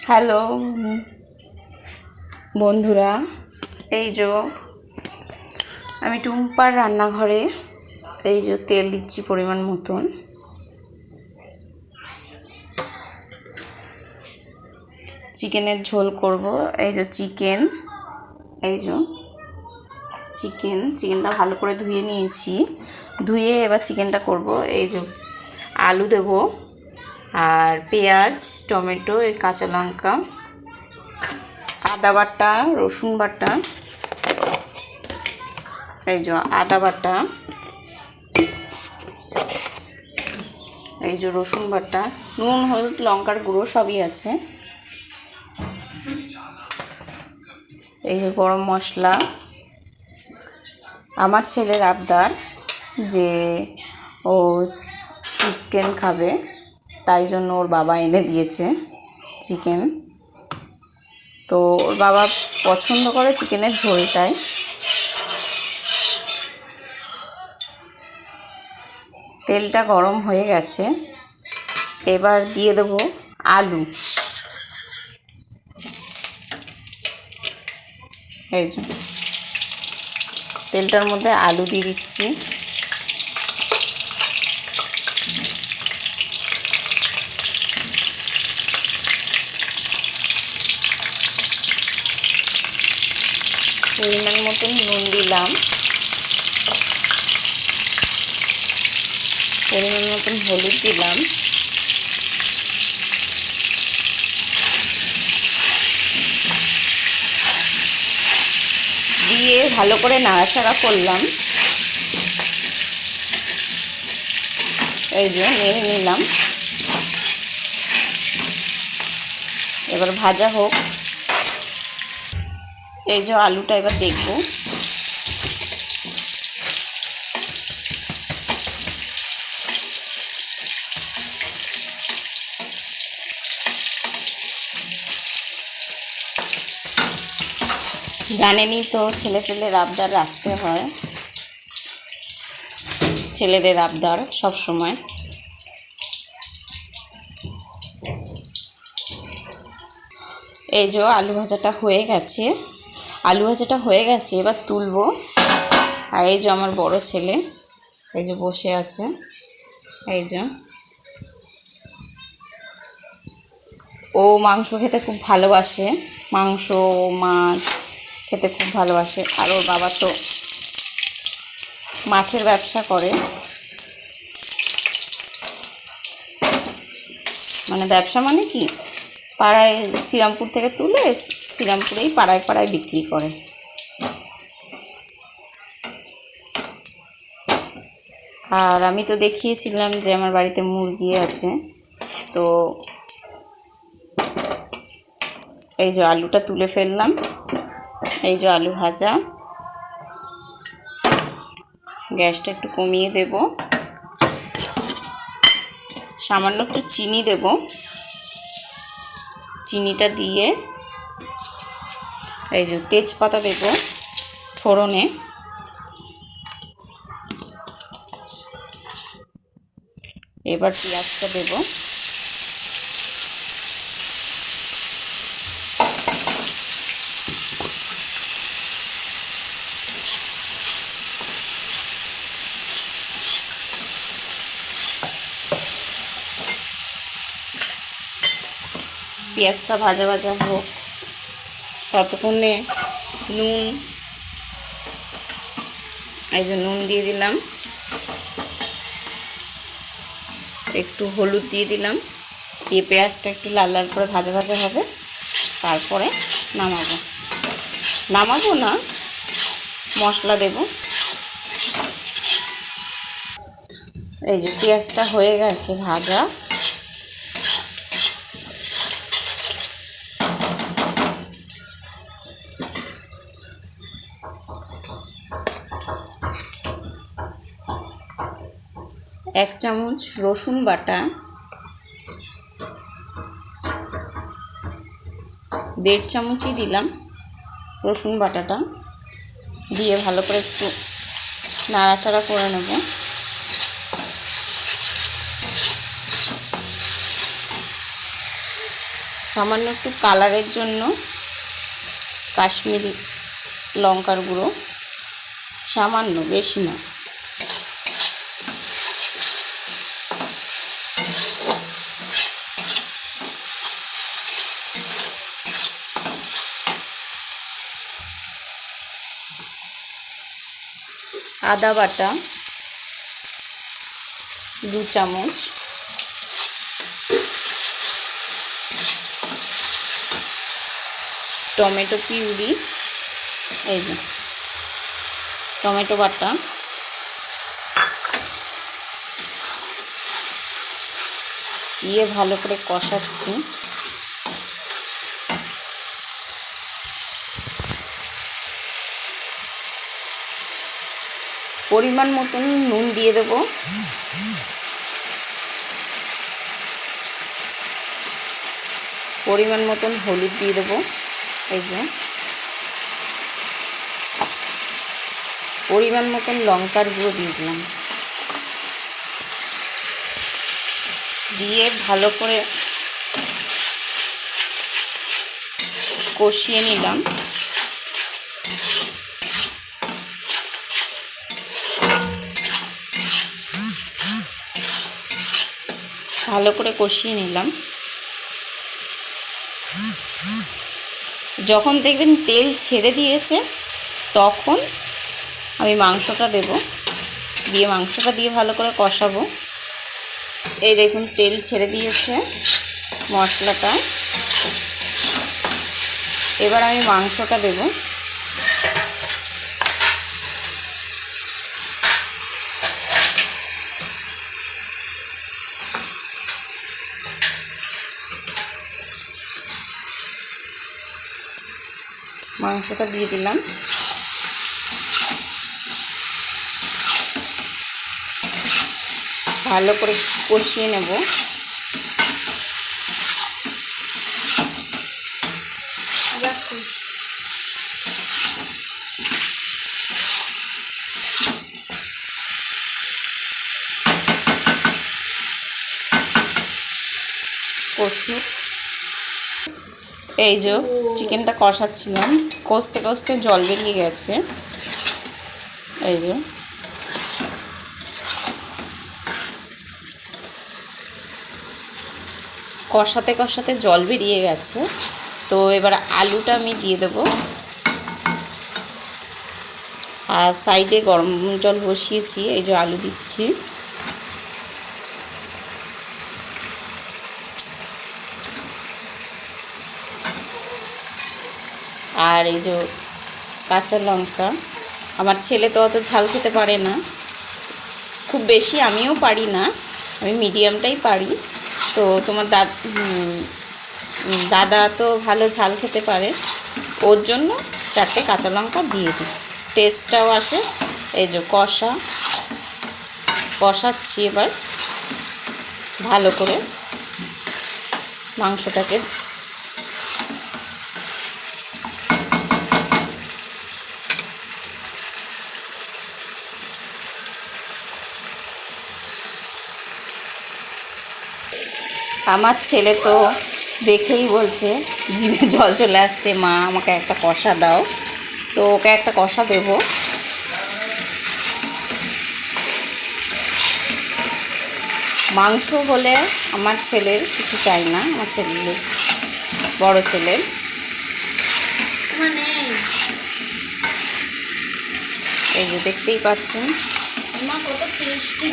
Hello বন্ধুরা, এই যে আমি টুম্পার রান্নাঘরে এই যে তেল দিচ্ছি পরিমাণ মতন। চিকেনের ঝোল করব। এই যে চিকেনটা ভালো করে ধুয়ে নিয়েছি। ধুয়ে এবার চিকেনটা করব। এই যে আলু দেব, আর পেঁয়াজ, টমেটো, এই কাঁচা লঙ্কা, আদা বাটা, রসুন বাটা, এই যে আদা বাটা, এই যে রসুন বাটা, নুন, হলুদ, লঙ্কার গুঁড়ো সবই আছে। এই যে গরম মশলা। আমার ছেলের আবদার যে ও চিকেন খাবে, তাই জন্য ওর বাবা এনে দিয়েছে চিকেন। তো ওর বাবা পছন্দ করে চিকেনের ঝোলটাই। তেলটা গরম হয়ে গেছে, এবার দিয়ে দেবো আলু। এই যে তেলটার মধ্যে আলু দিয়ে দিচ্ছি। পরিমাণ মতন নুন দিলাম, পরিমাণ মতন হলুদ দিলাম, দিয়ে ভালো করে নাড়াচাড়া করলাম। এই যে নেড়ে নিলাম। এবার ভাজা হোক। এই যে আলুটা এবার দেখব। জানেনই তো, ছেলেদের আবদার রাখতে হয়। ছেলেদের আবদার সব সময়। এই যে আলু ভাজাটা হয়ে গেছে, এবার তুলবো। আর এই যে আমার বড় ছেলে এই যে বসে আছে। এই যে ও মাংস খেতে খুব ভালোবাসে, মাংস মাছ খেতে খুব ভালোবাসে। আর ওর বাবা তো মাছের ব্যবসা করে, মানে ব্যবসা মানে কি, পাড়ায় শ্রীরামপুর থেকে তুলে শ্রীরামপুরেই পাড়ায় পাড়ায় বিক্রি করে। আর আমি তো দেখিয়েছিলাম যে আমার বাড়িতে মুরগি আছে। তো এই যে আলুটা তুলে ফেললাম। এই যে আলু ভাজা। গ্যাসটা একটু কমিয়ে দেব, সামান্য একটু চিনি দেব। চিনিটা দিয়ে এই যে তেজপাতা দেব ফোড়নে। এবার পেঁয়াজটা দেব। পেঁয়াজটা ভাজা ভাজা হোক, ততক্ষণে নুন, এই যে নুন দিয়ে দিলাম, একটু হলুদ দিয়ে দিলাম। দিয়ে পেঁয়াজটা একটু লাল লাল করে ভাজা ভাজা হবে, তারপরে নামাবো না, মশলা দেব। এই যে পেঁয়াজটা হয়ে গেছে ভাজা। এক চামচ রসুন বাটা, 1.5 চামচই দিলাম রসুন বাটাটা। দিয়ে ভালো করে একটু নাড়াচাড়া করে নেব। সামান্য একটু কালারের জন্য কাশ্মীরি লঙ্কার গুঁড়ো, সামান্য, বেশি না। আদা বাটা 2 চামচ, টমেটো পিউরি, এই যে টমেটো বাটা, দিয়ে ভালো করে কষাচ্ছি। পরিমাণ মতন নুন দিয়ে দেব, পরিমাণ মতন হলুদ দিয়ে দেব, এই যে পরিমাণ মতন লঙ্কার গুঁড়ো দিয়ে দিলাম, দিয়ে ভালো করে কষিয়ে নিলাম। ভালো করে কষিয়ে নিলাম। যখন দেখবেন তেল ছেড়ে দিয়েছে তখন আমি মাংসটা দেব, দিয়ে মাংসটা দিয়ে ভালো করে কষাবো। এই দেখুন তেল ছেড়ে দিয়েছে মশলাটা। এবার আমি মাংসটা দেব। মাংসটা দিয়ে দিলাম। ভালো করে কষিয়ে নেব। কষি, এই যে চিকেনটা কষাচ্ছিলাম, কষতে কষতে জল বেরিয়ে গেছে। এই যে কষাতে কষাতে জল বেরিয়ে গেছে। তো এবার আলুটা আমি দিয়ে দেব। আর সাইডে গরম জল বসিয়েছি, এই যে আলু দিচ্ছি। আর এই যে কাঁচা লঙ্কা, আমার ছেলে তো অত ঝাল খেতে পারে না, খুব বেশি আমিও পারি না, আমি মিডিয়ামটাই পারি। তো তোমার দাদা তো ভালো ঝাল খেতে পারে, ওর জন্য 4টে কাঁচা লঙ্কা দিয়ে দিই, টেস্টটাও আসে। এই যে কষাচ্ছি এবার ভালো করে মাংসটাকে। আমার ছেলে তো দেখেই বলছে, জিভে জল চলে আসছে, মা আমাকে একটা কষা দাও। তো ওকে একটা কষা দেব। মাংস হলে আমার ছেলের কিছু চাই না, আমার ছেলের, বড় ছেলের। এই যে দেখতেই পাচ্ছেন কত টেস্টি।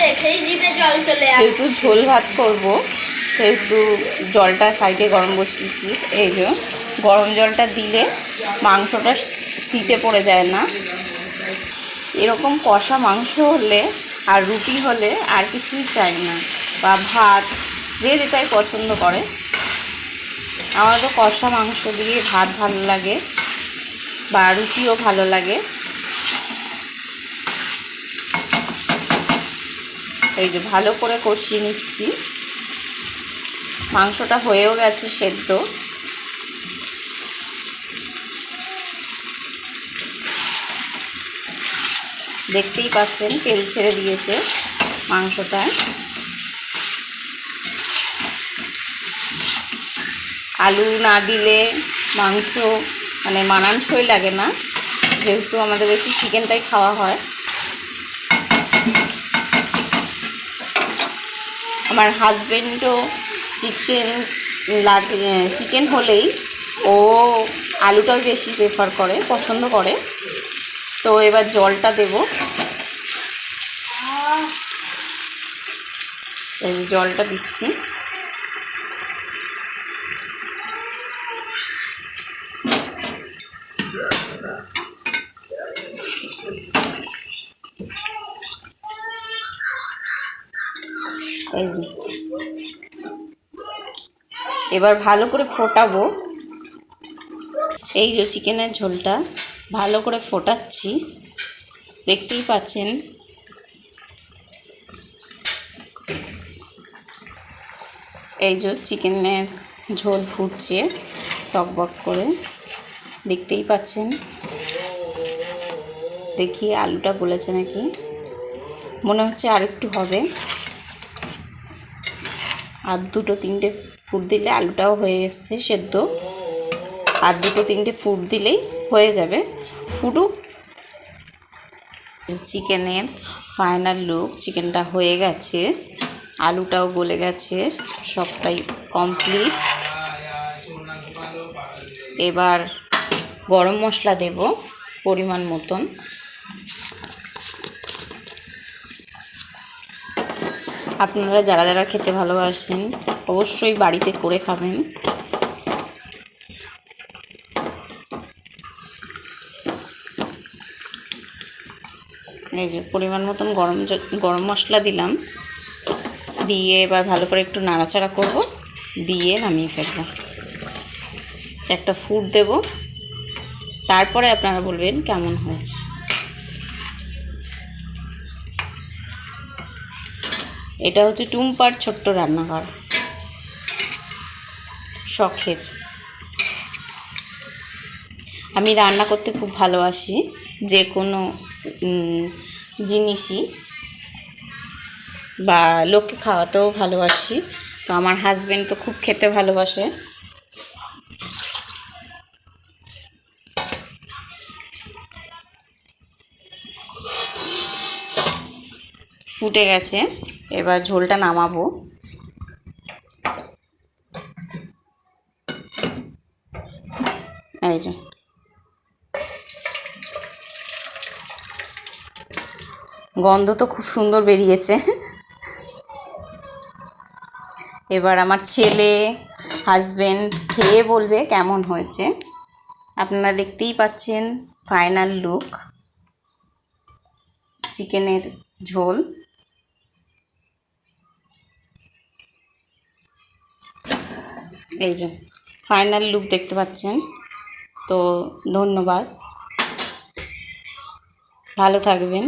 দেখেই জিভে জল চলে আসে। যেহেতু ঝোল ভাত করব সেহেতু জলটা সাইডে গরম বসিয়েছি। এই যে গরম জলটা দিলে মাংসটা সিটে পড়ে যায় না। এরকম কষা মাংস হলে আর রুটি হলে আর কিছুই চাই না, বা ভাত, যে যেটাই পছন্দ করে। আমার তো কষা মাংস দিয়ে ভাত ভালো লাগে, বা রুটিও ভালো লাগে। এই যে ভালো করে কষিয়ে নিচ্ছি, মাংসটা হয়েও গেছে সেদ্ধ। দেখতেই পাচ্ছেন তেল ছেড়ে দিয়েছে মাংসটায়। আলু না দিলে মাংস মানে মানানসই লাগে না, যেহেতু আমাদের বেশি চিকেনটাই খাওয়া হয়। আমার হাজবেন্ডও চিকেন হলেই ও আলুটাও বেশি প্রেফার করে, পছন্দ করে। তো এবার জলটা দেব। এই জলটা দিচ্ছি। এবার ভালো করে ফোটাবো। এই যে চিকেনের ঝোলটা ভালো করে ফোটাচ্ছি, দেখতেই পাচ্ছেন। এই যে চিকেনের ঝোল ফুটছে টকবক করে, দেখতেই পাচ্ছেন। দেখি আলুটা গলেছে নাকি, মনে হচ্ছে আর একটু হবে। আর 2-3টে ফুট দিলে আলুটাও হয়ে এসছে সেদ্ধ। আর 2-3টে ফুট দিলেই হয়ে যাবে। ফুটুক। চিকেনের ফাইনাল লুক, চিকেনটা হয়ে গেছে, আলুটাও গলে গেছে, সবটাই কমপ্লিট। এবার গরম মশলা দেব পরিমাণ মতন। আপনারা যারা যারা খেতে ভালোবাসেন অবশ্যই বাড়িতে করে খাবেন। এই যে পরিমাণ মতন গরম মশলা দিলাম, দিয়ে এবার ভালো করে একটু নাড়াচাড়া করব, দিয়ে নামিয়ে ফেলবো। একটা ফুট দেব, তারপরে আপনারা বলবেন কেমন হয়েছে। এটা হচ্ছে টুম্পার ছোট্ট রান্নাঘর, শখের। আমি রান্না করতে খুব ভালোবাসি, যে কোনো জিনিসই, বা লোককে খাওয়াতেও ভালোবাসি। তো আমার হাজবেন্ড তো খুব খেতে ভালোবাসে। ফুটে গেছে, এবার ঝোলটা নামাবো। এই যে গন্ধ তো খুব সুন্দর বেরিয়েছে। এবার আমার ছেলে হাজবেন্ড খেয়ে বলবে কেমন হয়েছে। আপনারা দেখতেই পাচ্ছেন ফাইনাল লুক, চিকেনের ঝোল। এই যে ফাইনাল লুক দেখতে পাচ্ছেন। তো ধন্যবাদ, ভালো থাকবেন,